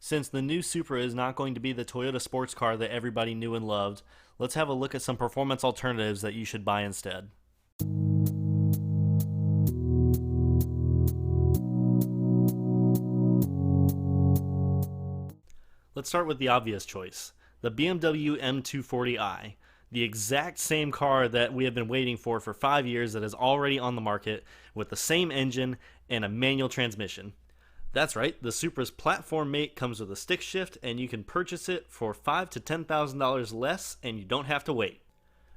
Since the new Supra is not going to be the Toyota sports car that everybody knew and loved, let's have a look at some performance alternatives that you should buy instead. Let's start with the obvious choice, the BMW M240i, the exact same car that we have been waiting for 5 years that is already on the market with the same engine and a manual transmission. That's right, the Supra's platform mate comes with a stick shift and you can purchase it for $5,000 to $10,000 less and you don't have to wait.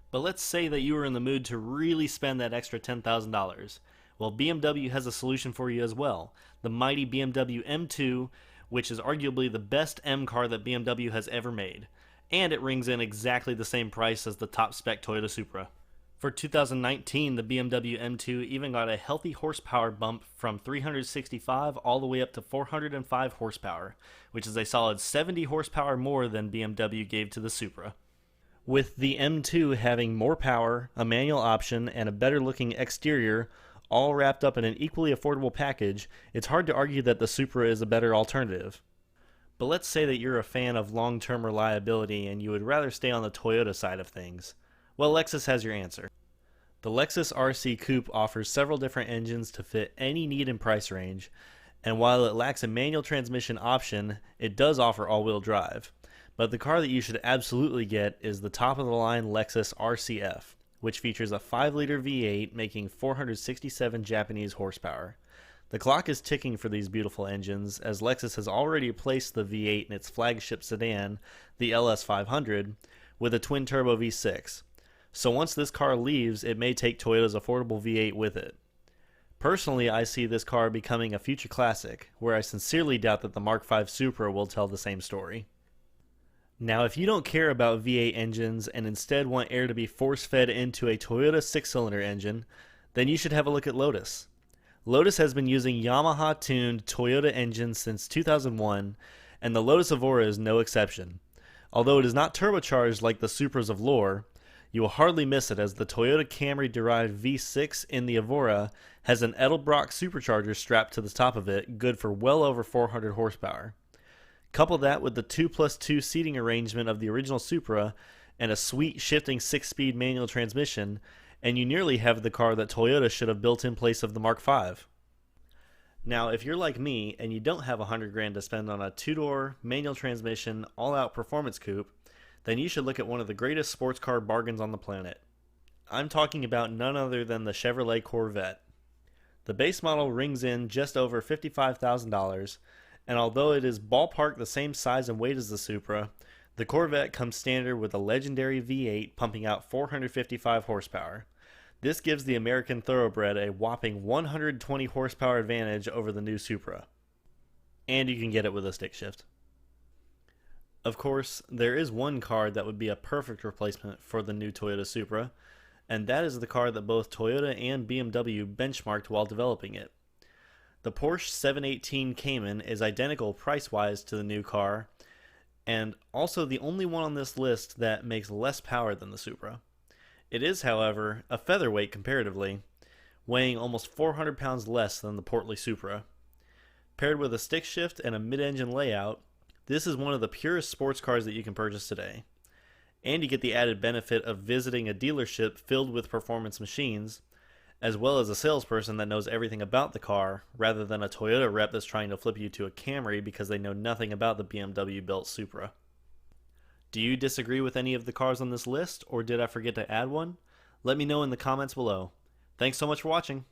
But let's say that you are in the mood to really spend that extra $10,000. Well, BMW has a solution for you as well, the mighty BMW M2, which is arguably the best M car that BMW has ever made. And it rings in exactly the same price as the top spec Toyota Supra. For 2019, the BMW M2 even got a healthy horsepower bump from 365 all the way up to 405 horsepower, which is a solid 70 horsepower more than BMW gave to the Supra. With the M2 having more power, a manual option, and a better looking exterior, all wrapped up in an equally affordable package, it's hard to argue that the Supra is a better alternative. But let's say that you're a fan of long-term reliability and you would rather stay on the Toyota side of things. Well, Lexus has your answer. The Lexus RC Coupe offers several different engines to fit any need and price range, and while it lacks a manual transmission option, it does offer all-wheel drive. But the car that you should absolutely get is the top-of-the-line Lexus RCF, which features a 5-liter V8 making 467 Japanese horsepower. The clock is ticking for these beautiful engines, as Lexus has already replaced the V8 in its flagship sedan, the LS500, with a twin-turbo V6. So once this car leaves, it may take Toyota's affordable V8 with it. Personally, I see this car becoming a future classic, where I sincerely doubt that the Mark V Supra will tell the same story. Now, if you don't care about V8 engines and instead want air to be force-fed into a Toyota 6-cylinder engine, then you should have a look at Lotus. Lotus has been using Yamaha-tuned Toyota engines since 2001, and the Lotus Evora is no exception. Although it is not turbocharged like the Supras of lore, you will hardly miss it, as the Toyota Camry-derived V6 in the Evora has an Edelbrock supercharger strapped to the top of it, good for well over 400 horsepower. Couple that with the 2+2 seating arrangement of the original Supra and a sweet shifting 6-speed manual transmission, and you nearly have the car that Toyota should have built in place of the Mark V. Now, if you're like me and you don't have $100,000 to spend on a 2-door, manual transmission, all-out performance coupe, then you should look at one of the greatest sports car bargains on the planet. I'm talking about none other than the Chevrolet Corvette. The base model rings in just over $55,000, and although it is ballpark the same size and weight as the Supra, the Corvette comes standard with a legendary V8 pumping out 455 horsepower. This gives the American thoroughbred a whopping 120 horsepower advantage over the new Supra. And you can get it with a stick shift. Of course, there is one car that would be a perfect replacement for the new Toyota Supra, and that is the car that both Toyota and BMW benchmarked while developing it. The Porsche 718 Cayman is identical price-wise to the new car, and also the only one on this list that makes less power than the Supra. It is, however, a featherweight comparatively, weighing almost 400 pounds less than the portly Supra. Paired with a stick shift and a mid-engine layout, this is one of the purest sports cars that you can purchase today. And you get the added benefit of visiting a dealership filled with performance machines, as well as a salesperson that knows everything about the car, rather than a Toyota rep that's trying to flip you to a Camry because they know nothing about the BMW-built Supra. Do you disagree with any of the cars on this list, or did I forget to add one? Let me know in the comments below. Thanks so much for watching.